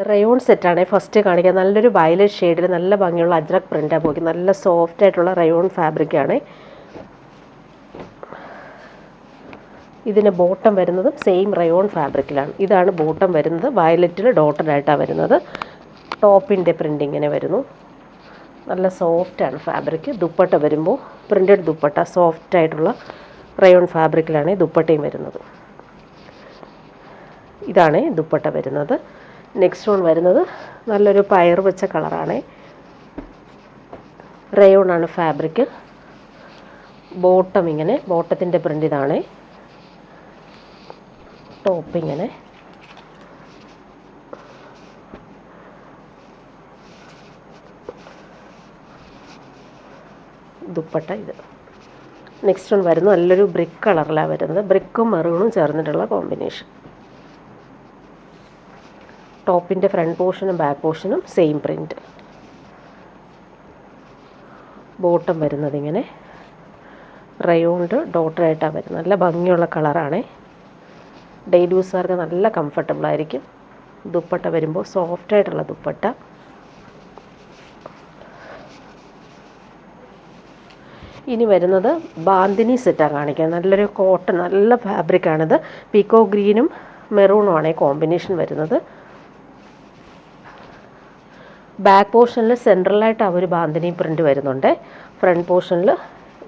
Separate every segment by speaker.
Speaker 1: Rayon സെറ്റാണ് first കാണിക്കുക. നല്ലൊരു വയലറ്റ് ഷെയ്ഡിൽ നല്ല ഭംഗിയുള്ള അജ്രക് പ്രിൻ്റാണ് പോയി. നല്ല സോഫ്റ്റ് ആയിട്ടുള്ള റയോൺ ഫാബ്രിക്കാണ്. ഇതിന് ബോട്ടം വരുന്നത് സെയിം റയോൺ ഫാബ്രിക്കിലാണ്. ഇതാണ് ബോട്ടം വരുന്നത്. വയലറ്റിൽ ഡോട്ടഡ് ആയിട്ടാണ് വരുന്നത്. ടോപ്പിൻ്റെ പ്രിൻ്റ് ഇങ്ങനെ വരുന്നു. നല്ല സോഫ്റ്റാണ് ഫാബ്രിക്. ദുപ്പട്ട വരുമ്പോൾ പ്രിൻ്റഡ് ദുപ്പട്ട, സോഫ്റ്റ് ആയിട്ടുള്ള റയോൺ ഫാബ്രിക്കിലാണ് ദുപ്പട്ടയും വരുന്നത്. ഇതാണ് ദുപ്പട്ട വരുന്നത്. നെക്സ്റ്റ് വൺ വരുന്നത് നല്ലൊരു പയർ വെച്ച കളറാണ്. റയോണാണ് ഫാബ്രിക്. ബോട്ടം ഇങ്ങനെ, ബോട്ടത്തിൻ്റെ പ്രിൻ്റ് ഇതാണ്. ടോപ്പ് ഇങ്ങനെ. ദുപ്പട്ട ഇത്. നെക്സ്റ്റ് വൺ വരുന്നത് നല്ലൊരു ബ്രിക്ക് കളറിലാണ് വരുന്നത്. ബ്രിക്കും മെറൂണും ചേർന്നിട്ടുള്ള കോമ്പിനേഷൻ. ടോപ്പിൻ്റെ ഫ്രണ്ട് പോർഷനും ബാക്ക് പോർഷനും സെയിം പ്രിൻറ്റ്. ബോട്ടം വരുന്നത് ഇങ്ങനെ റയോണ്ട് ഡോട്ടറായിട്ടാണ് വരുന്നത്. നല്ല ഭംഗിയുള്ള കളറാണ്. ഡെയിലി യൂസുകാർക്ക് നല്ല കംഫർട്ടബിൾ ആയിരിക്കും. ദുപ്പട്ട വരുമ്പോൾ സോഫ്റ്റായിട്ടുള്ള ദുപ്പട്ട. ഇനി വരുന്നത് ബാന്തിനി സെറ്റാണ് കാണിക്കുക. നല്ലൊരു കോട്ടൺ, നല്ല ഫാബ്രിക്കാണിത്. പീക്കോ ഗ്രീനും മെറൂണുമാണ് ഈ കോമ്പിനേഷൻ വരുന്നത്. ബാക്ക് പോർഷനിൽ സെൻട്രലായിട്ട് ആ ഒരു ബാന്തിനി പ്രിൻ്റ് വരുന്നുണ്ട്. ഫ്രണ്ട് പോർഷനിൽ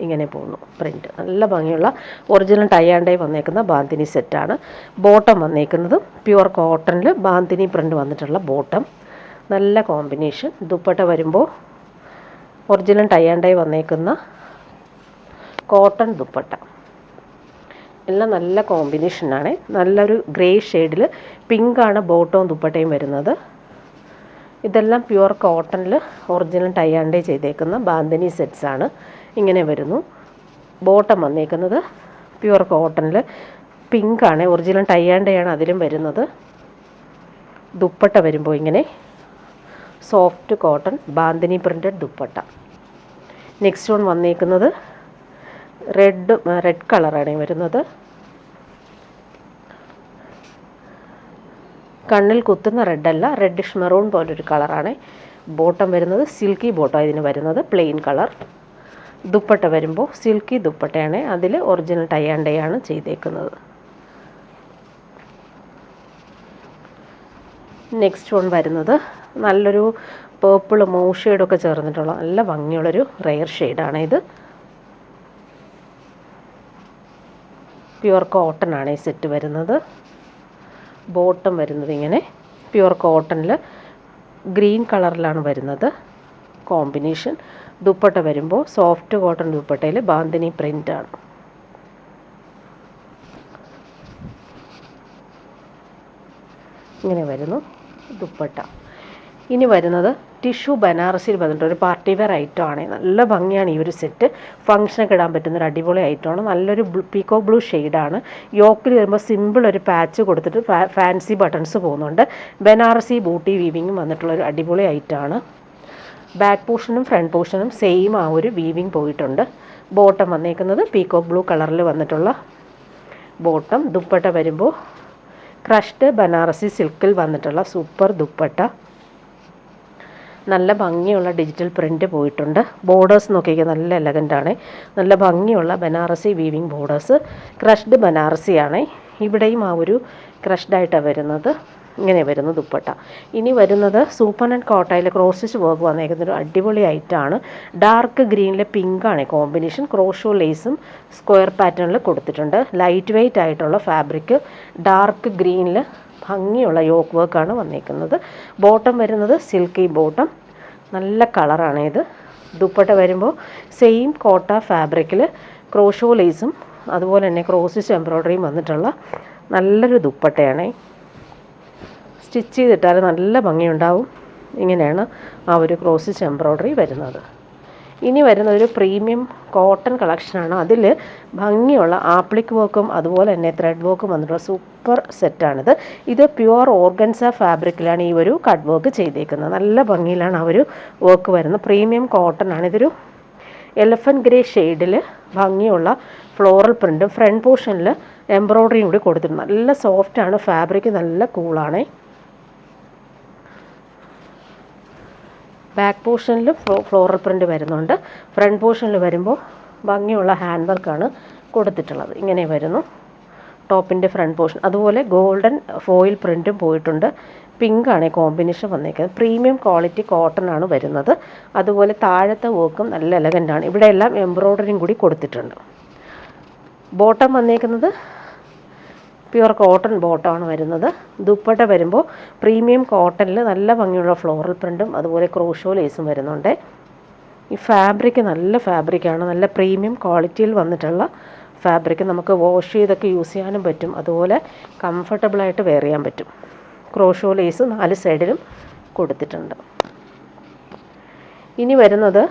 Speaker 1: ഇങ്ങനെ പോകുന്നു പ്രിൻ്റ്. നല്ല ഭംഗിയുള്ള ഒറിജിനൽ ടൈ ആൻഡ് ഡൈ വന്നേക്കുന്ന ബാന്തിനി സെറ്റാണ്. ബോട്ടം വന്നേക്കുന്നത് പ്യുവർ കോട്ടണിൽ ബാന്തിനി പ്രിൻ്റ് വന്നിട്ടുള്ള ബോട്ടം. നല്ല കോമ്പിനേഷൻ. ദുപ്പട്ട വരുമ്പോൾ ഒറിജിനൽ ടൈ ആൻഡ് ഡൈ വന്നേക്കുന്ന കോട്ടൺ ദുപ്പട്ട. എല്ലാം നല്ല കോമ്പിനേഷനാണ്. നല്ലൊരു ഗ്രേ ഷെയ്ഡിൽ പിങ്കാണ് ബോട്ടവും ദുപ്പട്ടയും വരുന്നത്. ഇതെല്ലാം പ്യുവർ കോട്ടണിൽ ഒറിജിനൽ ടൈ ആൻഡ് ഡൈ ചെയ്തേക്കുന്ന ബാന്തിനി സെറ്റ്സാണ്. ഇങ്ങനെ വരുന്നു. ബോട്ടം വന്നേക്കുന്നത് പ്യുവർ കോട്ടണിൽ പിങ്കാണ്, ഒറിജിനൽ ടൈ ആൻഡ് ഡൈ ആണ് അതിലും വരുന്നത്. ദുപ്പട്ട വരുമ്പോൾ ഇങ്ങനെ soft cotton bandhani printed dupatta. Next one വന്നേക്കുന്നത് റെഡ് കളറാണ് വരുന്നത്. കണ്ണിൽ കുത്തുന്ന റെഡല്ല, റെഡിഷ് മെറൂൺ പോലൊരു കളറാണ്. ബോട്ടം വരുന്നത് സിൽക്കി ബോട്ടം ഇതിന് വരുന്നത്, പ്ലെയിൻ കളർ. ദുപ്പട്ട വരുമ്പോൾ സിൽക്കി ദുപ്പട്ടയാണ്, അതിൽ ഒറിജിനൽ ടൈ ആൻഡ് ഡൈ ആണ് ചെയ്തേക്കുന്നത്. നെക്സ്റ്റ് വൺ വരുന്നത് നല്ലൊരു പേർപ്പിൾ മൂവ് ഷെയ്ഡൊക്കെ ചേർന്നിട്ടുള്ള നല്ല ഭംഗിയുള്ളൊരു റെയർ ഷെയ്ഡാണ് ഇത്. പ്യുവർ കോട്ടൺ ആണ് ഈ സെറ്റ് വരുന്നത്. ബോട്ടം വരുന്നത് ഇങ്ങനെ പ്യുവർ കോട്ടണിൽ ഗ്രീൻ കളറിലാണ് വരുന്നത് കോമ്പിനേഷൻ. ദുപ്പട്ട വരുമ്പോൾ സോഫ്റ്റ് കോട്ടൺ ദുപ്പട്ടയിൽ ബാന്തിനി പ്രിൻ്റാണ്. ഇങ്ങനെ വരുന്നു ദുപ്പട്ട. ഇനി വരുന്നത് ടിഷ്യൂ ബനാറസിൽ വന്നിട്ട് ഒരു പാർട്ടി വെയർ ഐറ്റം ആണ്. നല്ല ഭംഗിയാണ് ഈ ഒരു സെറ്റ്. ഫംഗ്ഷനൊക്കെ ഇടാൻ പറ്റുന്നൊരു അടിപൊളി ഐറ്റമാണ്. നല്ലൊരു പീക്കോ ബ്ലൂ ഷെയ്ഡാണ്. യോക്കിൽ വരുമ്പോൾ സിമ്പിൾ ഒരു പാച്ച് കൊടുത്തിട്ട് ഫാൻസി ബട്ടൺസ് പോകുന്നുണ്ട്. ബനാറസി ബൂട്ടി വീവിങ്ങും വന്നിട്ടുള്ളൊരു അടിപൊളി ഐറ്റമാണ്. ബാക്ക് പോർഷനും ഫ്രണ്ട് പോർഷനും സെയിം ആ ഒരു വീവിങ് പോയിട്ടുണ്ട്. ബോട്ടം വന്നേക്കുന്നത് പീക്കോ ബ്ലൂ കളറിൽ വന്നിട്ടുള്ള ബോട്ടം. ദുപ്പട്ട വരുമ്പോൾ ക്രഷ്ഡ് ബനാറസി സിൽക്കിൽ വന്നിട്ടുള്ള സൂപ്പർ ദുപ്പട്ട. നല്ല ഭംഗിയുള്ള ഡിജിറ്റൽ പ്രിൻ്റ് പോയിട്ടുണ്ട്. ബോർഡേഴ്സ് നോക്കിയാൽ നല്ല എലഗൻ്റാണ്. നല്ല ഭംഗിയുള്ള ബനാറസി വീവിങ് ബോർഡേഴ്സ്. ക്രഷ്ഡ് ബനാറസിയാണ്. ഇവിടെയും ആ ഒരു ക്രഷ്ഡായിട്ടാണ് വരുന്നത്. ഇങ്ങനെ വരുന്നു ദുപ്പട്ട. ഇനി വരുന്നത് സൂപ്പർ ആൻഡ് കോട്ടയിൽ ക്രോസ് സ്റ്റിച്ച് വർക്ക് വന്നേക്കുന്നൊരു അടിപൊളി ഐറ്റമാണ്. ഡാർക്ക് ഗ്രീനിൽ പിങ്കാണ് കോമ്പിനേഷൻ. ക്രോഷോ ലേസും സ്ക്വയർ പാറ്റേണിൽ കൊടുത്തിട്ടുണ്ട്. ലൈറ്റ് വെയ്റ്റ് ആയിട്ടുള്ള ഫാബ്രിക്. ഡാർക്ക് ഗ്രീനിൽ ഭംഗിയുള്ള യോക്ക് വർക്കാണ് വന്നേക്കുന്നത്. ബോട്ടം വരുന്നത് സിൽക്കി ബോട്ടം. നല്ല കളറാണ് ഇത്. ദുപ്പട്ട വരുമ്പോൾ സെയിം കോട്ട ഫാബ്രിക്കിൽ ക്രോഷോ ലേസും അതുപോലെ തന്നെ ക്രോസ് സ്റ്റിച്ച് എംബ്രോയ്ഡറിയും വന്നിട്ടുള്ള നല്ലൊരു ദുപ്പട്ടയാണ്. സ്റ്റിച്ച് ചെയ്തിട്ടാൽ നല്ല ഭംഗിയുണ്ടാവും. ഇങ്ങനെയാണ് ആ ഒരു ക്രോസ് സ്റ്റിച്ച് എംബ്രോയ്ഡറി വരുന്നത്. ഇനി വരുന്നതൊരു പ്രീമിയം കോട്ടൺ കളക്ഷനാണ്. അതിൽ ഭംഗിയുള്ള ആപ്ലിക് വർക്കും അതുപോലെ തന്നെ ത്രെഡ് വർക്കും വന്നിട്ടുള്ള സൂപ്പർ സെറ്റാണിത്. ഇത് പ്യുവർ ഓർഗൻസ ഫാബ്രിക്കിലാണ് ഈ ഒരു കട്ട് വർക്ക് ചെയ്തേക്കുന്നത്. നല്ല ഭംഗിയിലാണ് ആ ഒരു വർക്ക് വരുന്നത്. പ്രീമിയം കോട്ടൺ ആണ്. ഇതൊരു എലഫൻറ്റ് ഗ്രേ ഷെയ്ഡിൽ ഭംഗിയുള്ള ഫ്ലോറൽ പ്രിൻറ്റും ഫ്രണ്ട് പോർഷനിൽ എംബ്രോയ്ഡറിയും കൂടി കൊടുത്തിട്ടുണ്ട്. നല്ല സോഫ്റ്റാണ് ഫാബ്രിക്, നല്ല കൂളാണ്. ബാക്ക് പോർഷനിൽ ഫ്ലോറൽ പ്രിൻ്റ് വരുന്നുണ്ട്. ഫ്രണ്ട് പോർഷനിൽ വരുമ്പോൾ ഭംഗിയുള്ള ഹാൻഡ് വർക്കാണ് കൊടുത്തിട്ടുള്ളത്. ഇങ്ങനെ വരുന്നു ടോപ്പിൻ്റെ ഫ്രണ്ട് പോർഷൻ. അതുപോലെ ഗോൾഡൻ ഫോയിൽ പ്രിൻറ്റും പോയിട്ടുണ്ട്. പിങ്കാണ് കോമ്പിനേഷൻ വന്നേക്കുന്നത്. പ്രീമിയം ക്വാളിറ്റി കോട്ടൺ ആണ് വരുന്നത്. അതുപോലെ താഴത്തെ വർക്കും നല്ല എലഗൻ്റാണ്. ഇവിടെ എല്ലാം എംബ്രോയ്ഡറിയും കൂടി കൊടുത്തിട്ടുണ്ട്. ബോട്ടം വന്നേക്കുന്നത് പ്യുവർ കോട്ടൺ ബോട്ടമാണ് വരുന്നത്. ദുപ്പട്ട വരുമ്പോൾ പ്രീമിയം കോട്ടണിൽ നല്ല ഭംഗിയുള്ള ഫ്ലോറൽ പ്രിൻറ്റും അതുപോലെ ക്രോഷോ ലേസും വരുന്നുണ്ട്. ഈ ഫാബ്രിക് നല്ല ഫാബ്രിക്കാണ്. നല്ല പ്രീമിയം ക്വാളിറ്റിയിൽ വന്നിട്ടുള്ള ഫാബ്രിക്. നമുക്ക് വാഷ് ചെയ്തൊക്കെ യൂസ് ചെയ്യാനും പറ്റും. അതുപോലെ കംഫർട്ടബിളായിട്ട് വെയർ ചെയ്യാൻ പറ്റും. ക്രോഷോ ലേസ് 4 സൈഡിലും കൊടുത്തിട്ടുണ്ട്. ഇനി വരുന്നത്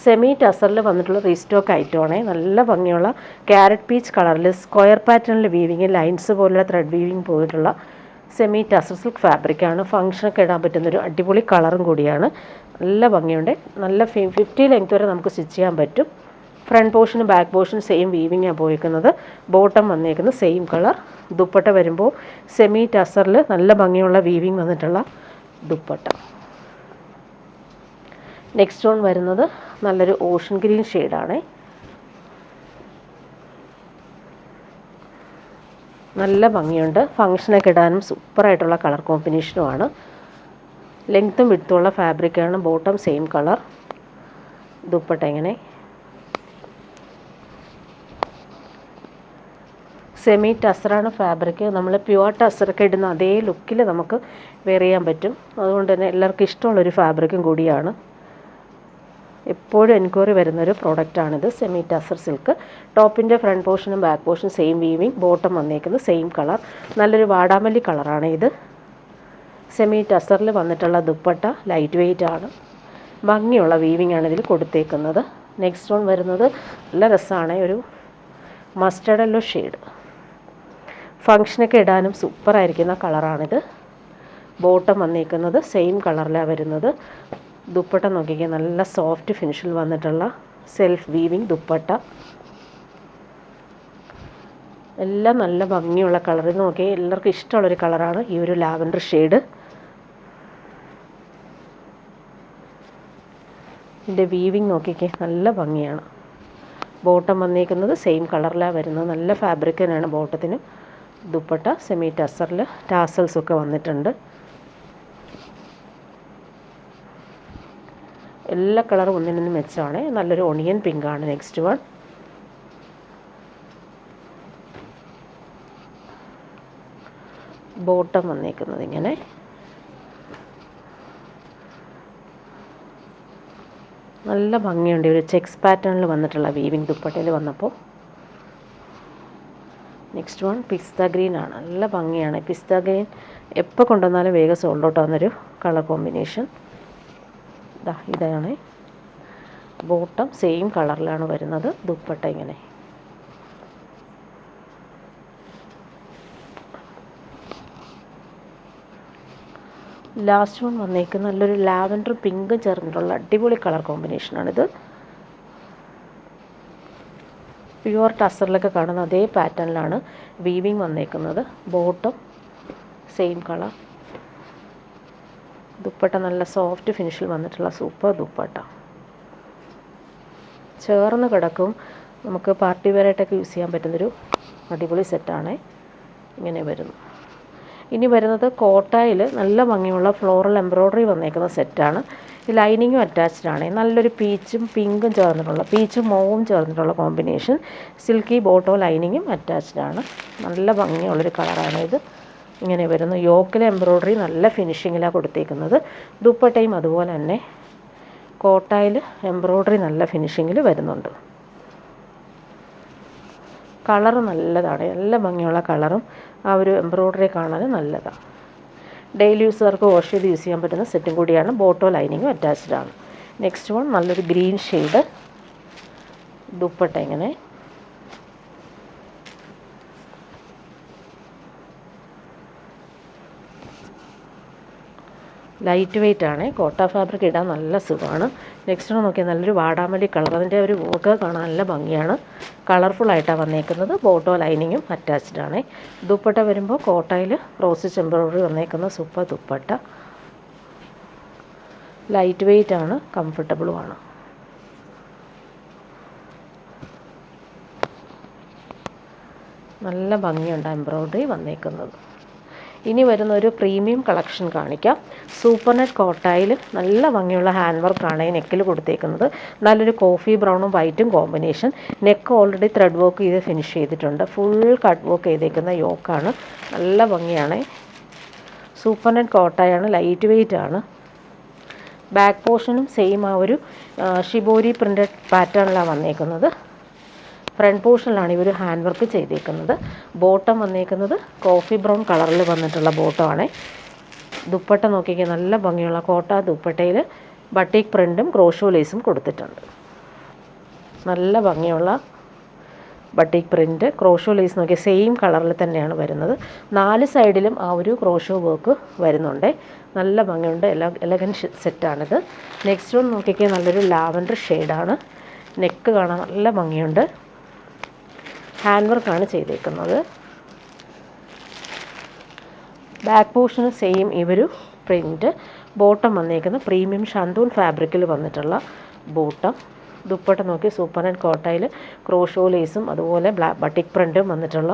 Speaker 1: സെമി ടസറിൽ വന്നിട്ടുള്ള റീസ്റ്റോക്ക് ഐറ്റമാണ്. നല്ല ഭംഗിയുള്ള ക്യാരറ്റ് പീച്ച് കളറിൽ സ്ക്വയർ പാറ്റേണിൽ വീവിങ് ലൈൻസ് പോലുള്ള ത്രെഡ് വീവിങ് പോയിട്ടുള്ള സെമി ടസർ സിൽക്ക് ഫാബ്രിക്കാണ്. ഫങ്ഷനൊക്കെ ഇടാൻ പറ്റുന്നൊരു അടിപൊളി കളറും കൂടിയാണ്. നല്ല ഭംഗിയുണ്ട്. നല്ല 50 ലെങ്ത് വരെ നമുക്ക് സ്റ്റിച്ച് ചെയ്യാൻ പറ്റും. ഫ്രണ്ട് പോർഷനും ബാക്ക് പോർഷനും സെയിം വീവിങ്ങാണ് പോയിരിക്കുന്നത്. ബോട്ടം വന്നേക്കുന്നത് സെയിം കളർ. ദുപ്പട്ട വരുമ്പോൾ സെമി ടസറിൽ നല്ല ഭംഗിയുള്ള വീവിങ് വന്നിട്ടുള്ള ദുപ്പട്ട. നെക്സ്റ്റ് വൺ വരുന്നത് നല്ലൊരു ഓഷൻ ഗ്രീൻ ഷെയ്ഡാണ്. നല്ല ഭംഗിയുണ്ട്. ഫങ്ഷനൊക്കെ ഇടാനും സൂപ്പറായിട്ടുള്ള കളർ കോമ്പിനേഷനുമാണ്. ലെങ്ത്തും വിഡ്ത്തുള്ള ഫാബ്രിക്കാണ്. Bottom same colour. ദുപ്പട്ട ഇങ്ങനെ സെമി ടസറാണ് ഫാബ്രിക്. നമ്മൾ പ്യുവർ ടസറൊക്കെ ഇടുന്ന അതേ ലുക്കിൽ നമുക്ക് വെയർ ചെയ്യാൻ പറ്റും. അതുകൊണ്ട് തന്നെ എല്ലാവർക്കും ഇഷ്ടമുള്ളൊരു ഫാബ്രിക്കും കൂടിയാണ്. എപ്പോഴും എൻക്വയറി വരുന്നൊരു പ്രോഡക്റ്റാണിത്, സെമി ടസർ സിൽക്ക്. ടോപ്പിൻ്റെ ഫ്രണ്ട് പോർഷനും ബാക്ക് പോർഷനും സെയിം വീവിങ്. ബോട്ടം വന്നേക്കുന്നത് സെയിം കളർ. നല്ലൊരു വാടാമല്ലി കളറാണ് ഇത്. സെമി ടസറിൽ വന്നിട്ടുള്ള ദുപ്പട്ട ലൈറ്റ് വെയ്റ്റ് ആണ്. ഭംഗിയുള്ള വീവിങ് ആണ് ഇതിൽ കൊടുത്തേക്കുന്നത്. നെക്സ്റ്റ് വൺ വരുന്നത് നല്ല രസമാണ്. ഒരു മസ്റ്റർഡ് യെല്ലോ ഷെയ്ഡ്. ഫങ്ഷനൊക്കെ ഇടാനും സൂപ്പറായിരിക്കുന്ന കളറാണിത്. ബോട്ടം വന്നേക്കുന്നത് സെയിം കളറിലാണ് വരുന്നത്. ദുപ്പട്ട നോക്കിക്കുക, നല്ല സോഫ്റ്റ് ഫിനിഷിൽ വന്നിട്ടുള്ള സെൽഫ് വീവിങ് ദുപ്പട്ട. എല്ലാം നല്ല ഭംഗിയുള്ള കളർ. ഇത് നോക്കി എല്ലാവർക്കും ഇഷ്ടമുള്ളൊരു കളറാണ് ഈ ഒരു ലാവൻഡർ ഷെയ്ഡ്. ഇതിൻ്റെ വീവിങ് നോക്കിക്കേ, നല്ല ഭംഗിയാണ്. ബോട്ടം വന്നേക്കുന്നത് സെയിം കളറിലാണ് വരുന്നത്. നല്ല ഫാബ്രിക് തന്നെയാണ് ബോട്ടത്തിന്. ദുപ്പട്ട സെമി ടസറിൽ ടാസൽസൊക്കെ വന്നിട്ടുണ്ട്. എല്ലാ കളറും ഒന്നിനൊന്നും മെച്ചമാണ്. നല്ലൊരു ഒണിയൻ പിങ്കാണ് നെക്സ്റ്റ് വൺ. ബോട്ടം വന്നേക്കുന്നത് ഇങ്ങനെ. നല്ല ഭംഗിയുണ്ട്. ഒരു ചെക്സ് പാറ്റേണിൽ വന്നിട്ടുള്ള വീവിങ് ദുപ്പട്ടയിൽ വന്നപ്പോൾ. നെക്സ്റ്റ് വൺ പിസ്ത ഗ്രീൻ ആണ്. നല്ല ഭംഗിയാണ്. പിസ്ത ഗ്രീൻ എപ്പോൾ കൊണ്ടുവന്നാലും വേഗം സോൾഡ് ഔട്ട് ആവുന്നൊരു കളർ കോമ്പിനേഷൻ. ഇതാണ്. ബോട്ടം സെയിം കളറിലാണ് വരുന്നത്. ദുപ്പട്ട ഇങ്ങനെ. ലാസ്റ്റ് വൺ വന്നേക്കുന്ന നല്ലൊരു ലാവൻഡറും പിങ്കും ചേർന്നിട്ടുള്ള അടിപൊളി കളർ കോമ്പിനേഷനാണിത്. പ്യുവർ ടസറിലൊക്കെ കാണുന്ന അതേ പാറ്റേണിലാണ് വീവിങ് വന്നേക്കുന്നത്. Bottom same colour. ദുപ്പട്ട നല്ല സോഫ്റ്റ് ഫിനിഷിൽ വന്നിട്ടുള്ള സൂപ്പർ ദുപ്പട്ട. ചേർന്ന് കിടക്കും. നമുക്ക് പാർട്ടി വെയറായിട്ടൊക്കെ യൂസ് ചെയ്യാൻ പറ്റുന്നൊരു അടിപൊളി സെറ്റാണ്. ഇങ്ങനെ വരുന്നു. ഇനി വരുന്നത് കോട്ടായിൽ നല്ല ഭംഗിയുള്ള ഫ്ലോറൽ എംബ്രോയ്ഡറി വന്നേക്കുന്ന സെറ്റാണ്. ഈ ലൈനിങ്ങും അറ്റാച്ച്ഡ് ആണ്. നല്ലൊരു പീച്ചും പിങ്കും ചേർന്നിട്ടുള്ള, പീച്ചും മോവും ചേർന്നിട്ടുള്ള കോമ്പിനേഷൻ. സിൽക്കി ബോട്ടോ ലൈനിങ്ങും അറ്റാച്ച്ഡ് ആണ്. നല്ല ഭംഗിയുള്ളൊരു കളറാണ് ഇത്. ഇങ്ങനെ വരുന്നു. യോക്കിലെ എംബ്രോയ്ഡറി നല്ല ഫിനിഷിങ്ങിലാണ് കൊടുത്തേക്കുന്നത്. ദുപ്പട്ടയും അതുപോലെ തന്നെ കോട്ടായിൽ എംബ്രോയ്ഡറി നല്ല ഫിനിഷിങ്ങിൽ വരുന്നുണ്ട്. കളറ് നല്ലതാണ്. നല്ല ഭംഗിയുള്ള കളറും ആ ഒരു എംബ്രോയ്ഡറി കാണാൻ നല്ലതാണ്. ഡെയിലി യൂസുകാർക്ക് വാഷ് ചെയ്ത് യൂസ് ചെയ്യാൻ പറ്റുന്ന സെറ്റും കൂടിയാണ്. ബോട്ടോ ലൈനിങ്ങും അറ്റാച്ച്ഡ് ആണ്. നെക്സ്റ്റ് വൺ നല്ലൊരു ഗ്രീൻ ഷെയ്ഡ്. ദുപ്പട്ട ഇങ്ങനെ. ലൈറ്റ് വെയ്റ്റ് ആണ്. കോട്ട ഫാബ്രിക് ഇടാൻ നല്ല സുഖമാണ്. നെക്സ്റ്റ് നോക്കിയാൽ നല്ലൊരു വാടാമല്ലി കളർ. അതിൻ്റെ ഒരു വർക്ക് കാണാൻ നല്ല ഭംഗിയാണ്. കളർഫുള്ളായിട്ടാണ് വന്നേക്കുന്നത്. ബോട്ടോ ലൈനിങ്ങും അറ്റാച്ച്ഡ് ആണ്. ദുപ്പട്ട വരുമ്പോൾ കോട്ടയിൽ റോസ് എംബ്രോയ്ഡറി വന്നേക്കുന്ന സൂപ്പർ ദുപ്പട്ട. ലൈറ്റ് വെയ്റ്റ് ആണ്, കംഫർട്ടബിളുമാണ്. നല്ല ഭംഗിയുണ്ട് എംബ്രോയ്ഡറി വന്നേക്കുന്നത്. ഇനി വരുന്ന ഒരു പ്രീമിയം കളക്ഷൻ കാണിക്കാം. സൂപ്പർ നെറ്റ് കോട്ടായിൽ നല്ല ഭംഗിയുള്ള ഹാൻഡ് വർക്കാണ് ഈ നെക്കിൽ കൊടുത്തേക്കുന്നത്. നല്ലൊരു കോഫി ബ്രൗണും വൈറ്റും combination. Neck already thread work ചെയ്ത് ഫിനിഷ് ചെയ്തിട്ടുണ്ട്. ഫുൾ കട്ട് വർക്ക് ചെയ്തേക്കുന്ന യോക്കാണ്. നല്ല ഭംഗിയാണ്. സൂപ്പർ നെറ്റ് കോട്ടായാണ്, ലൈറ്റ് വെയ്റ്റ് ആണ്. ബാക്ക് പോർഷനും സെയിം ആ ഒരു ഷിബോരി പ്രിൻറ്റഡ് പാറ്റേണിലാണ് വന്നേക്കുന്നത്. ഫ്രണ്ട് പോർഷനിലാണ് ഇവർ ഹാൻഡ് വർക്ക് ചെയ്തേക്കുന്നത്. ബോട്ടം വന്നേക്കുന്നത് കോഫി ബ്രൗൺ കളറിൽ വന്നിട്ടുള്ള ബോട്ടമാണ്. ദുപ്പട്ട നോക്കിക്കുക, നല്ല ഭംഗിയുള്ള കോട്ട ദുപ്പട്ടയിൽ ബട്ടിക് പ്രിൻറ്റും ക്രോഷോ ലേസും കൊടുത്തിട്ടുണ്ട്. നല്ല ഭംഗിയുള്ള ബട്ടിക് പ്രിൻറ്റ്, ക്രോഷോ ലേസ് നോക്കിയ സെയിം കളറിൽ തന്നെയാണ് വരുന്നത്. 4 സൈഡിലും ആ ഒരു ക്രോഷോ വർക്ക് വരുന്നുണ്ട്. നല്ല ഭംഗിയുണ്ട്. എലഗൻറ്റ് സെറ്റാണിത്. നെക്സ്റ്റ് വൺ നോക്കിക്കുക, നല്ലൊരു ലാവൻഡർ ഷെയ്ഡാണ്. നെക്ക് കാണാൻ നല്ല ഭംഗിയുണ്ട്. ഹാൻഡ് വർക്കാണ് ചെയ്തേക്കുന്നത്. ബാക്ക് പോർഷന് സെയിം ഇവരു പ്രിൻറ്റ്. ബോട്ടം വന്നേക്കുന്ന പ്രീമിയം ഷന്തൂൺ ഫാബ്രിക്കിൽ വന്നിട്ടുള്ള ബോട്ടം. ദുപ്പട്ട നോക്കി സൂപ്പർ നെറ്റ് കോട്ടയിൽ ക്രോഷോ ലേസും അതുപോലെ ബട്ടിക് പ്രിൻറ്റും വന്നിട്ടുള്ള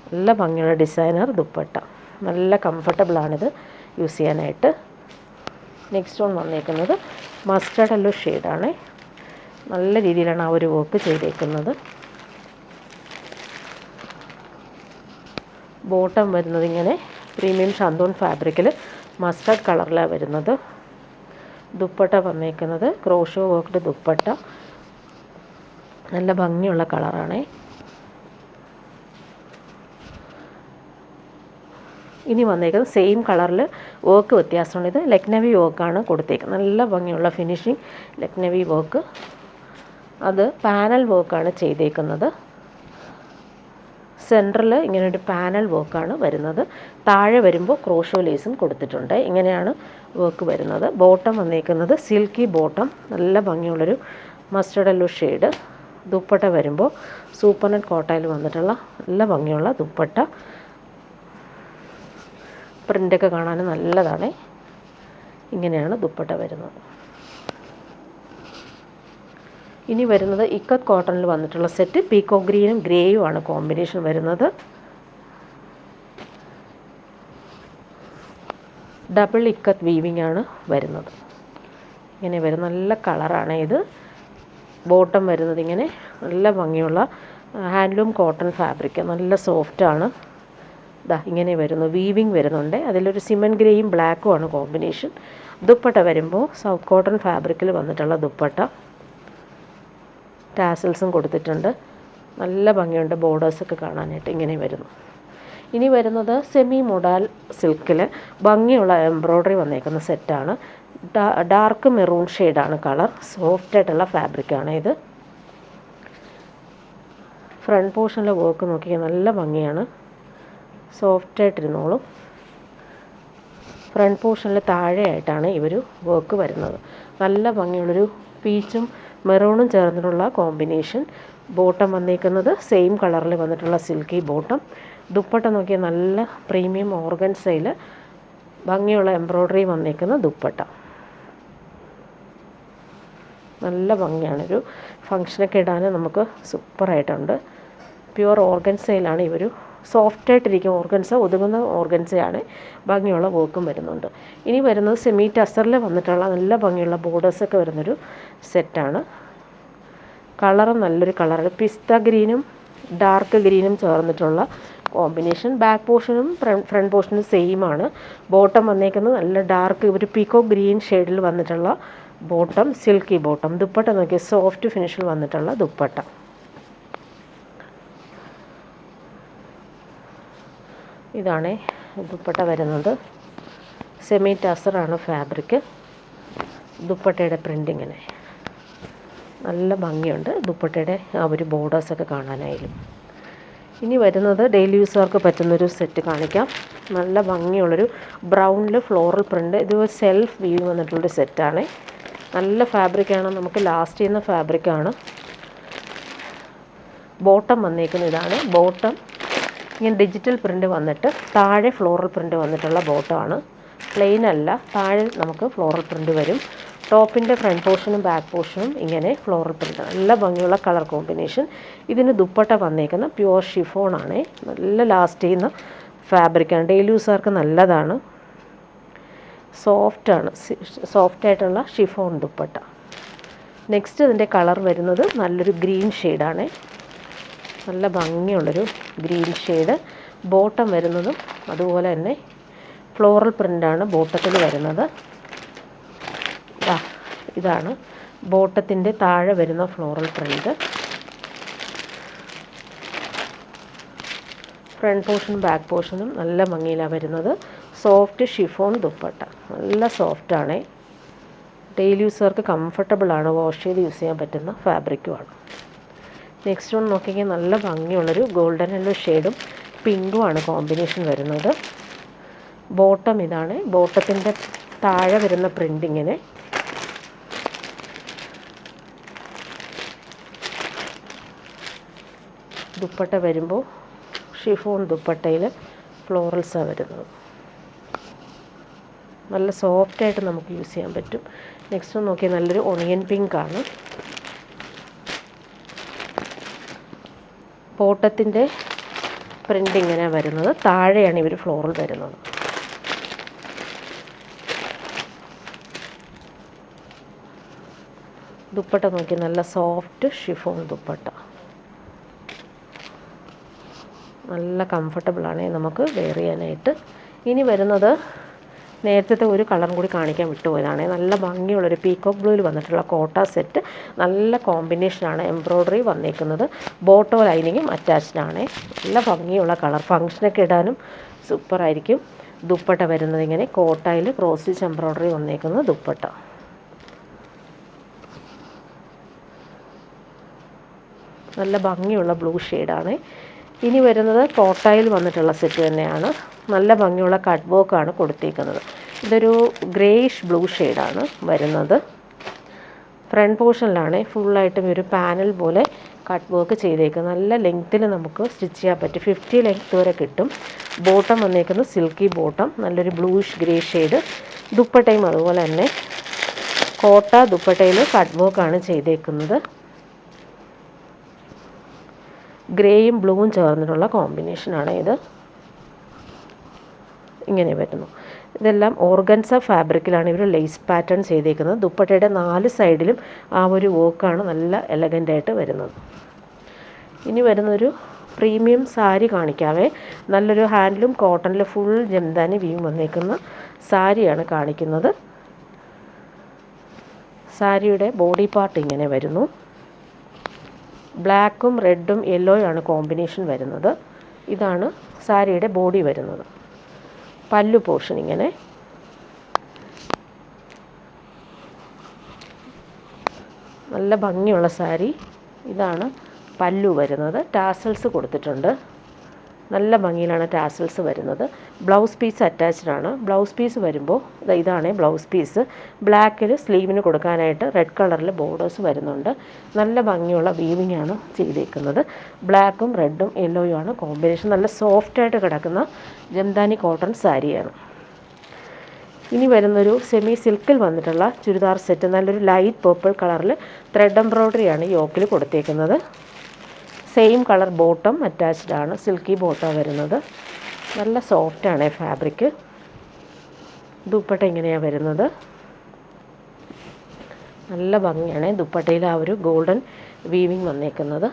Speaker 1: നല്ല ഭംഗിയുള്ള ഡിസൈനർ ദുപ്പട്ട. നല്ല കംഫർട്ടബിളാണിത് യൂസ് ചെയ്യാനായിട്ട്. നെക്സ്റ്റ് വൺ വന്നേക്കുന്നത് മസ്റ്റർഡ് യെല്ലോ ഷെയ്ഡാണ്. നല്ല രീതിയിലാണ് ആ ഒരു വർക്ക് ചെയ്തേക്കുന്നത്. ബോട്ടം വരുന്നത് ഇങ്ങനെ പ്രീമിയം ഷന്തൂൺ ഫാബ്രിക്കിൽ മസ്റ്റർഡ് കളറിലാണ് വരുന്നത്. ദുപ്പട്ട വന്നേക്കുന്നത് ക്രോഷോ വർക്ക്ഡ് ദുപ്പട്ട. നല്ല ഭംഗിയുള്ള കളറാണ്. ഇനി വന്നേക്കുന്നത് സെയിം കളറിൽ വർക്ക് വ്യത്യാസമുണ്ട്. ഇത് ലക്നവി വർക്കാണ് കൊടുത്തേക്കുന്നത്. നല്ല ഭംഗിയുള്ള ഫിനിഷിങ് ലക്നവി വർക്ക്. അത് പാനൽ വർക്കാണ് ചെയ്തേക്കുന്നത്. സെൻറ്ററിൽ ഇങ്ങനൊരു പാനൽ വർക്കാണ് വരുന്നത്. താഴെ വരുമ്പോൾ ക്രോഷോ ലേസും കൊടുത്തിട്ടുണ്ട്. ഇങ്ങനെയാണ് വർക്ക് വരുന്നത്. ബോട്ടം വന്നേക്കുന്നത് സിൽക്കി ബോട്ടം. നല്ല ഭംഗിയുള്ളൊരു മസ്റ്റർഡ് യെല്ലോ ഷെയ്ഡ്. ദുപ്പട്ട വരുമ്പോൾ സൂപ്പർ നെറ്റ് കോട്ടയിൽ വന്നിട്ടുള്ള നല്ല ഭംഗിയുള്ള ദുപ്പട്ട. പ്രിൻ്റൊക്കെ കാണാൻ നല്ലതാണ്. ഇങ്ങനെയാണ് ദുപ്പട്ട വരുന്നത്. ഇനി വരുന്നത് ഇക്കത്ത് കോട്ടണിൽ വന്നിട്ടുള്ള സെറ്റ്. പീക്കോ ഗ്രീനും ഗ്രേയും ആണ് കോമ്പിനേഷൻ വരുന്നത്. ഡബിൾ ഇക്കത്ത് വീവിംഗ് ആണ് വരുന്നത്. ഇങ്ങനെ വരും. നല്ല കളറാണ് ഇത്. ബോട്ടം വരുന്നത് ഇങ്ങനെ നല്ല ഭംഗിയുള്ള ഹാൻഡ്ലൂം കോട്ടൺ ഫാബ്രിക്. നല്ല സോഫ്റ്റാണ്. ഇതാ ഇങ്ങനെ വരുന്നു. വീവിങ് വരുന്നുണ്ട്. അതിലൊരു സിമൻ ഗ്രേയും ബ്ലാക്കും ആണ് കോമ്പിനേഷൻ. ദുപ്പട്ട വരുമ്പോൾ സൗത്ത് കോട്ടൺ ഫാബ്രിക്കിൽ വന്നിട്ടുള്ള ദുപ്പട്ട. ടാസൽസും കൊടുത്തിട്ടുണ്ട്. നല്ല ഭംഗിയുണ്ട് ബോർഡേഴ്സൊക്കെ കാണാനായിട്ട്. ഇങ്ങനെ വരുന്നു. ഇനി വരുന്നത് സെമി മൊഡാൽ സിൽക്കിൽ ഭംഗിയുള്ള എംബ്രോയ്ഡറി വന്നേക്കുന്ന സെറ്റാണ്. ഡാർക്ക് മെറൂൺ ഷെയ്ഡാണ് കളർ. സോഫ്റ്റായിട്ടുള്ള ഫാബ്രിക്കാണ് ഇത്. ഫ്രണ്ട് പോർഷനിലെ വർക്ക് നോക്കിയാൽ നല്ല ഭംഗിയാണ്. സോഫ്റ്റായിട്ടിരുന്നോളും. ഫ്രണ്ട് പോർഷനിൽ താഴെയായിട്ടാണ് ഇവർ വർക്ക് വരുന്നത്. നല്ല ഭംഗിയുള്ളൊരു പീച്ചും മെറൂണും ചേർന്നിട്ടുള്ള കോമ്പിനേഷൻ. ബോട്ടം വന്നേക്കുന്നത് സെയിം കളറിൽ വന്നിട്ടുള്ള സിൽക്കി ബോട്ടം. ദുപ്പട്ട നോക്കിയാൽ നല്ല പ്രീമിയം ഓർഗൻസയിൽ ഭംഗിയുള്ള എംബ്രോയ്ഡറി വന്നേക്കുന്ന ദുപ്പട്ട. നല്ല ഭംഗിയാണ്. ഒരു ഫങ്ഷനൊക്കെ ഇടാൻ നമുക്ക് സൂപ്പറായിട്ടുണ്ട്. പ്യുവർ ഓർഗൻസയിലാണ് ഇവർ. സോഫ്റ്റായിട്ടിരിക്കും ഓർഗൻസ. ഒതുങ്ങുന്ന ഓർഗൻസയാണ്. ഭംഗിയുള്ള വർക്കും വരുന്നുണ്ട്. ഇനി വരുന്നത് സെമി ടസറിൽ വന്നിട്ടുള്ള നല്ല ഭംഗിയുള്ള ബോർഡേഴ്സൊക്കെ വരുന്നൊരു സെറ്റാണ്. കളറും നല്ലൊരു കളറാണ്. പിസ്ത ഗ്രീനും ഡാർക്ക് ഗ്രീനും ചേർന്നിട്ടുള്ള കോമ്പിനേഷൻ. ബാക്ക് പോർഷനും ഫ്രണ്ട് പോർഷനും സെയിം ആണ്. ബോട്ടം വന്നേക്കുന്നത് നല്ല ഡാർക്ക് ഒരു പീക്കോ ഗ്രീൻ ഷെയ്ഡിൽ വന്നിട്ടുള്ള ബോട്ടം. Silky bottom. ദുപ്പട്ട നോക്കിയാൽ സോഫ്റ്റ് ഫിനിഷിൽ വന്നിട്ടുള്ള ദുപ്പട്ട. ഇതാണ് ദുപ്പട്ട വരുന്നത്. സെമി ടസറാണ് ഫാബ്രിക്. ദുപ്പട്ടയുടെ പ്രിൻ്റ് ഇങ്ങനെ നല്ല ഭംഗിയുണ്ട്. ദുപ്പട്ടയുടെ ആ ഒരു ബോർഡേഴ്സൊക്കെ കാണാനായാലും. ഇനി വരുന്നത് ഡെയിലി യൂസുകാർക്ക് പറ്റുന്നൊരു സെറ്റ് കാണിക്കാം. നല്ല ഭംഗിയുള്ളൊരു ബ്രൗണിൽ ഫ്ലോറൽ പ്രിൻ്റ്. ഇത് സെൽഫ് വീവ് വന്നിട്ടുള്ളൊരു സെറ്റാണ്. നല്ല ഫാബ്രിക്കാണ്. നമുക്ക് ലാസ്റ്റ് ചെയ്യുന്ന ഫാബ്രിക്കാണ്. ബോട്ടം വന്നേക്കുന്ന ഇതാണ്. ബോട്ടം ഇങ്ങനെ ഡിജിറ്റൽ പ്രിൻ്റ് വന്നിട്ട് താഴെ ഫ്ലോറൽ പ്രിൻ്റ് വന്നിട്ടുള്ള ബോട്ടമാണ്. പ്ലെയിൻ അല്ല, താഴെ നമുക്ക് ഫ്ലോറൽ പ്രിൻ്റ് വരും. ടോപ്പിൻ്റെ ഫ്രണ്ട് പോർഷനും ബാക്ക് പോർഷനും ഇങ്ങനെ ഫ്ലോറൽ പ്രിൻ്റ്, നല്ല ഭംഗിയുള്ള കളർ കോമ്പിനേഷൻ. ഇതിന് ദുപ്പട്ട വന്നേക്കുന്ന പ്യുവർ ഷിഫോണാണ്, നല്ല ലാസ്റ്റ് ചെയ്യുന്ന ഫാബ്രിക്കാണ്, ഡെയിലി യൂസുകാർക്ക് നല്ലതാണ്. സോഫ്റ്റായിട്ടുള്ള ഷിഫോൺ ദുപ്പട്ട. നെക്സ്റ്റ് ഇതിൻ്റെ കളർ വരുന്നത് നല്ലൊരു ഗ്രീൻ ഷെയ്ഡാണ്, നല്ല ഭംഗിയുള്ളൊരു ഗ്രീൻ ഷെയ്ഡ്. ബോട്ടം വരുന്നതും അതുപോലെ തന്നെ ഫ്ലോറൽ പ്രിൻ്റാണ് ബോട്ടത്തിൽ വരുന്നത്. ഇതാണ് ബോട്ടത്തിൻ്റെ താഴെ വരുന്ന ഫ്ലോറൽ പ്രിൻ്റ്. ഫ്രണ്ട് പോർഷനും ബാക്ക് പോർഷനും നല്ല ഭംഗിയിലാണ് വരുന്നത്. സോഫ്റ്റ് ഷിഫോൺ ദുപ്പട്ട, നല്ല സോഫ്റ്റാണ്, ഡെയിലി യൂസുകാർക്ക് കംഫർട്ടബിളാണ്, വാഷ് ചെയ്ത് യൂസ് ചെയ്യാൻ പറ്റുന്ന ഫാബ്രിക്കുമാണ്. നെക്സ്റ്റ് വൺ നോക്കിയാൽ നല്ല ഭംഗിയുള്ളൊരു ഗോൾഡൻ യെല്ലോ ഷെയ്ഡും പിങ്കുമാണ് കോമ്പിനേഷൻ വരുന്നത്. ബോട്ടം ഇതാണ്, ബോട്ടത്തിൻ്റെ താഴെ വരുന്ന പ്രിൻ്റ് ഇങ്ങനെ. ദുപ്പട്ട വരുമ്പോൾ ഷിഫോൺ ദുപ്പട്ടയിൽ ഫ്ലോറൽസാണ് വരുന്നത്, നല്ല സോഫ്റ്റായിട്ട് നമുക്ക് യൂസ് ചെയ്യാൻ പറ്റും. നെക്സ്റ്റ് നോക്കിയാൽ നല്ലൊരു ഒണിയൻ പിങ്ക് ആണ്. ബോട്ടത്തിൻ്റെ പ്രിൻ്റ് ഇങ്ങനെയാണ് വരുന്നത്, താഴെയാണ് ഇവർ ഫ്ലോറൽ വരുന്നത്. ദുപ്പട്ട നോക്കി നല്ല സോഫ്റ്റ് ഷിഫോൺ ദുപ്പട്ട, നല്ല കംഫർട്ടബിളാണ് നമുക്ക് വെയർ ചെയ്യാനായിട്ട്. ഇനി വരുന്നത് നേരത്തെ ഒരു കളറും കൂടി കാണിക്കാൻ വിട്ടുപോയതാണ്, നല്ല ഭംഗിയുള്ളൊരു പീക്കോക്ക് ബ്ലൂവിൽ വന്നിട്ടുള്ള കോട്ട സെറ്റ്, നല്ല കോമ്പിനേഷനാണ്, എംബ്രോയ്ഡറി വന്നേക്കുന്നത്, ബോട്ടോ ലൈനിങ്ങും അറ്റാച്ച്ഡാണ്, നല്ല ഭംഗിയുള്ള കളർ, ഫങ്ഷനൊക്കെ ഇടാനും സൂപ്പറായിരിക്കും. ദുപ്പട്ട വരുന്നത് ഇങ്ങനെ കോട്ടയിൽ ക്രോസ് സ്റ്റിച്ച് എംബ്രോയ്ഡറി വന്നേക്കുന്ന ദുപ്പട്ട. നല്ല ഭംഗിയുള്ള ബ്ലൂ ഷെയ്ഡാണ്. ഇനി വരുന്നത് കോട്ടയിൽ വന്നിട്ടുള്ള സെറ്റ് തന്നെയാണ്, നല്ല ഭംഗിയുള്ള കട്ട് വർക്കാണ് കൊടുത്തേക്കുന്നത്. ഇതൊരു ഗ്രേയിഷ് ബ്ലൂ ഷെയ്ഡാണ് വരുന്നത്. ഫ്രണ്ട് പോർഷനിലാണ് ഫുള്ളായിട്ടും ഒരു പാനൽ പോലെ കട്ട് വർക്ക് ചെയ്തേക്കുന്നത്, നല്ല ലെങ്ത്തിൽ നമുക്ക് സ്റ്റിച്ച് ചെയ്യാൻ പറ്റും, 50 ലെങ്ത്ത് വരെ കിട്ടും. ബോട്ടം വന്നേക്കുന്നത് സിൽക്കി ബോട്ടം, നല്ലൊരു ബ്ലൂയിഷ് ഗ്രേ ഷെയ്ഡ്. ദുപ്പട്ടയും അതുപോലെ തന്നെ കോട്ട ദുപ്പട്ടയിൽ കട്ട് വർക്കാണ് ചെയ്തേക്കുന്നത്, ഗ്രേയും ബ്ലൂവും ചേർന്നിട്ടുള്ള കോമ്പിനേഷനാണ് ഇത്. ഇങ്ങനെ വരുന്നു. ഇതെല്ലാം ഓർഗൻസ ഫാബ്രിക്കിലാണ് ഇവർ ലേസ് പാറ്റേൺ ചെയ്തേക്കുന്നത്. ദുപ്പട്ടയുടെ 4 സൈഡിലും ആ ഒരു വർക്കാണ് നല്ല എലഗൻ്റായിട്ട് വരുന്നത്. ഇനി വരുന്നൊരു പ്രീമിയം സാരി കാണിക്കാവേ. നല്ലൊരു ഹാൻഡ്ലൂം കോട്ടണിൽ ഫുൾ ജംദാനി വീവ് വന്നേക്കുന്ന സാരിയാണ് കാണിക്കുന്നത്. സാരിയുടെ ബോഡി പാർട്ട് ഇങ്ങനെ വരുന്നു, ബ്ലാക്കും റെഡും യെല്ലോയാണ് കോമ്പിനേഷൻ വരുന്നത്. ഇതാണ് സാരിയുടെ ബോഡി വരുന്നത്. പല്ലു പോർഷൻ ഇങ്ങനെ, നല്ല ഭംഗിയുള്ള സാരി. ഇതാണ് പല്ലു വരുന്നത്, ടാസൽസ് കൊടുത്തിട്ടുണ്ട്, നല്ല ഭംഗിയിലാണ് ടാസൽസ് വരുന്നത്. ബ്ലൗസ് പീസ് അറ്റാച്ച്ഡ് ആണ്. ബ്ലൗസ് പീസ് വരുമ്പോൾ ഇതാണ് ബ്ലൗസ് പീസ്, ബ്ലാക്കിൽ സ്ലീവിന് കൊടുക്കാനായിട്ട് റെഡ് കളറിൽ ബോർഡേഴ്സ് വരുന്നുണ്ട്. നല്ല ഭംഗിയുള്ള വീവിംഗ് ആണ് ചെയ്തേക്കുന്നത്. ബ്ലാക്കും റെഡും യെല്ലോയും ആണ് കോമ്പിനേഷൻ. നല്ല സോഫ്റ്റായിട്ട് കിടക്കുന്ന ജംദാനി കോട്ടൺ സാരിയാണ്. ഇനി വരുന്നൊരു സെമി സിൽക്കിൽ വന്നിട്ടുള്ള ചുരിദാർ സെറ്റ്, നല്ലൊരു ലൈറ്റ് പർപ്പിൾ കളറിൽ ത്രെഡ് എംബ്രോയ്ഡറിയാണ് യോക്കിൽ കൊടുത്തേക്കുന്നത്. സെയിം കളർ ബോട്ടം അറ്റാച്ച്ഡ് ആണ്, സിൽക്കി ബോട്ടം വരുന്നത്, നല്ല സോഫ്റ്റാണ് ഫാബ്രിക്. ദുപ്പട്ട ഇങ്ങനെയാണ് വരുന്നത്, നല്ല ഭംഗിയാണ് ദുപ്പട്ടയിൽ ആ ഒരു ഗോൾഡൻ വീവിങ് വന്നേക്കുന്നത്.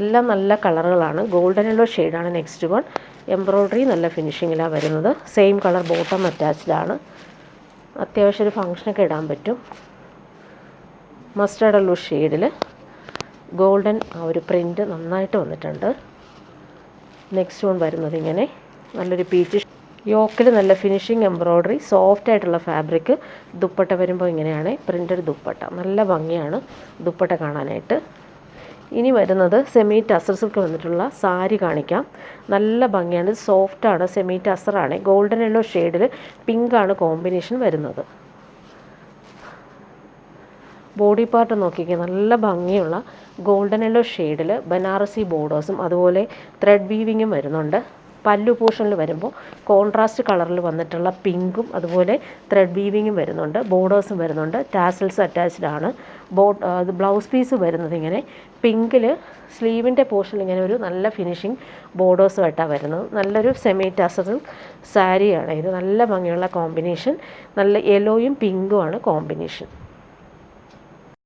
Speaker 1: എല്ലാം നല്ല കളറുകളാണ്. ഗോൾഡൻ യെല്ലോ ഷെയ്ഡാണ് നെക്സ്റ്റ് വൺ. എംബ്രോയ്ഡറി നല്ല ഫിനിഷിങ്ങിലാണ് വരുന്നത്. സെയിം കളർ ബോട്ടം അറ്റാച്ച്ഡ് ആണ്. അത്യാവശ്യം ഒരു ഫങ്ഷനൊക്കെ ഇടാൻ പറ്റും. മസ്റ്റേർഡ് യെല്ലോ ഷെയ്ഡിൽ ഗോൾഡൻ ആ ഒരു പ്രിൻ്റ് നന്നായിട്ട് വന്നിട്ടുണ്ട്. നെക്സ്റ്റ് വൺ വരുന്നത് ഇങ്ങനെ നല്ലൊരു പീച്ച് യോക്കിൽ നല്ല ഫിനിഷിങ് എംബ്രോയ്ഡറി, സോഫ്റ്റ് ആയിട്ടുള്ള ഫാബ്രിക്. ദുപ്പട്ട വരുമ്പോൾ ഇങ്ങനെയാണ് പ്രിൻ്റഡ് ദുപ്പട്ട, നല്ല ഭംഗിയാണ് ദുപ്പട്ട കാണാനായിട്ട്. ഇനി വരുന്നത് സെമി ടസർ സിൽക്ക് വന്നിട്ടുള്ള സാരി കാണിക്കാം. നല്ല ഭംഗിയാണ്, സോഫ്റ്റാണ്, സെമി ടസറാണ്. ഗോൾഡൻ യെല്ലോ ഷെയ്ഡിൽ പിങ്കാണ് കോമ്പിനേഷൻ വരുന്നത്. ബോഡി പാർട്ട് നോക്കിക്കുക, നല്ല ഭംഗിയുള്ള ഗോൾഡൻ യെല്ലോ ഷെയ്ഡിൽ ബനാറസി ബോർഡേഴ്സും അതുപോലെ ത്രെഡ് വീവിങ്ങും വരുന്നുണ്ട്. പല്ലു പോർഷനിൽ വരുമ്പോൾ കോൺട്രാസ്റ്റ് കളറിൽ വന്നിട്ടുള്ള പിങ്കും അതുപോലെ ത്രെഡ് വീവിങ്ങും വരുന്നുണ്ട്, ബോർഡേഴ്സും വരുന്നുണ്ട്, ടാസൽസ് അറ്റാച്ച്ഡ് ആണ്. അത് ബ്ലൗസ് പീസ് വരുന്നത് ഇങ്ങനെ പിങ്കിൽ സ്ലീവിൻ്റെ പോർഷനിൽ ഇങ്ങനെ ഒരു നല്ല ഫിനിഷിങ് ബോർഡേഴ്സുമായിട്ടാണ് വരുന്നത്. നല്ലൊരു സെമി ടാസൽ സാരിയാണ് ഇത്. നല്ല ഭംഗിയുള്ള കോമ്പിനേഷൻ, നല്ല യെല്ലോയും പിങ്കും ആണ് കോമ്പിനേഷൻ.